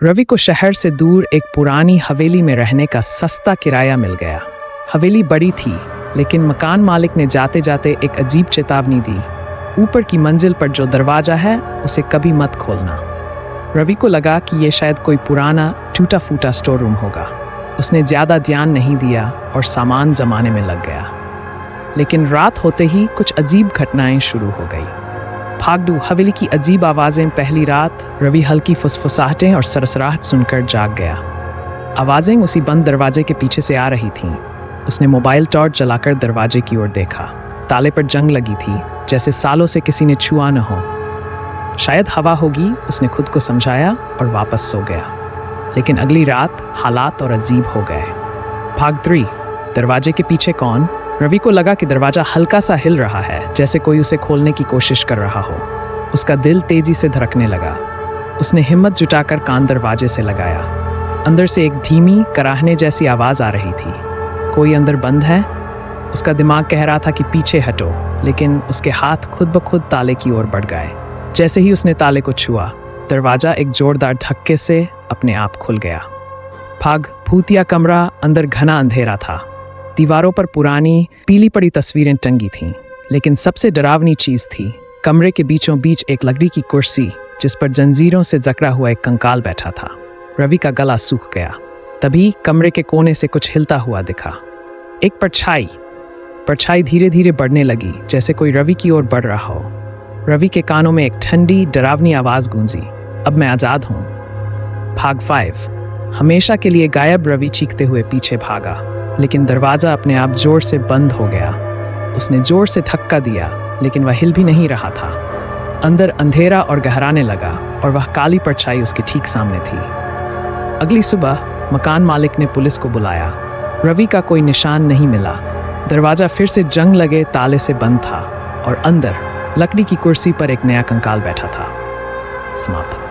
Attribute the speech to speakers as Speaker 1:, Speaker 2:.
Speaker 1: रवि को शहर से दूर एक पुरानी हवेली में रहने का सस्ता किराया मिल गया। हवेली बड़ी थी, लेकिन मकान मालिक ने जाते जाते एक अजीब चेतावनी दी, ऊपर की मंजिल पर जो दरवाजा है उसे कभी मत खोलना। रवि को लगा कि ये शायद कोई पुराना टूटा फूटा स्टोर रूम होगा। उसने ज़्यादा ध्यान नहीं दिया और सामान जमाने में लग गया। लेकिन रात होते ही कुछ अजीब घटनाएं शुरू हो गई। भागडू हवेली की अजीब आवाज़ें। पहली रात रवि हल्की फुसफुसाहटें और सरसराहट सुनकर जाग गया। आवाज़ें उसी बंद दरवाजे के पीछे से आ रही थीं। उसने मोबाइल टॉर्च जलाकर दरवाजे की ओर देखा। ताले पर जंग लगी थी, जैसे सालों से किसी ने छुआ न हो। शायद हवा होगी, उसने खुद को समझाया और वापस सो गया। लेकिन अगली रात हालात और अजीब हो गए। भाग 3। दरवाजे के पीछे कौन? रवि को लगा कि दरवाजा हल्का सा हिल रहा है, जैसे कोई उसे खोलने की कोशिश कर रहा हो। उसका दिल तेजी से धड़कने लगा। उसने हिम्मत जुटाकर कान दरवाजे से लगाया। अंदर से एक धीमी कराहने जैसी आवाज़ आ रही थी। कोई अंदर बंद है? उसका दिमाग कह रहा था कि पीछे हटो, लेकिन उसके हाथ खुद ब खुद ताले की ओर बढ़ गए। जैसे ही उसने ताले को छुआ, दरवाजा एक जोरदार धक्के से अपने आप खुल गया। भाग भूतिया कमरा। अंदर घना अंधेरा था। दीवारों पर पुरानी पीली पड़ी तस्वीरें टंगी थीं, लेकिन सबसे डरावनी चीज थी कमरे के बीचों बीच एक लकड़ी की कुर्सी, जिस पर जंजीरों से जकड़ा हुआ एक कंकाल बैठा था। रवि का गला सूख गया। तभी कमरे के कोने से कुछ हिलता हुआ दिखा। एक परछाई धीरे धीरे बढ़ने लगी, जैसे कोई रवि की ओर बढ़ रहा हो। रवि के कानों में एक ठंडी डरावनी आवाज गूंजी, अब मैं आजाद हूं। भाग 5। हमेशा के लिए गायब रवि चीखते हुए पीछे भागा, लेकिन दरवाजा अपने आप जोर से बंद हो गया। उसने जोर से धक्का दिया, लेकिन वह हिल भी नहीं रहा था। अंदर अंधेरा और गहराने लगा और वह काली परछाई उसके ठीक सामने थी। अगली सुबह मकान मालिक ने पुलिस को बुलाया। रवि का कोई निशान नहीं मिला। दरवाजा फिर से जंग लगे ताले से बंद था और अंदर लकड़ी की कुर्सी पर एक नया कंकाल बैठा था। समाप्त।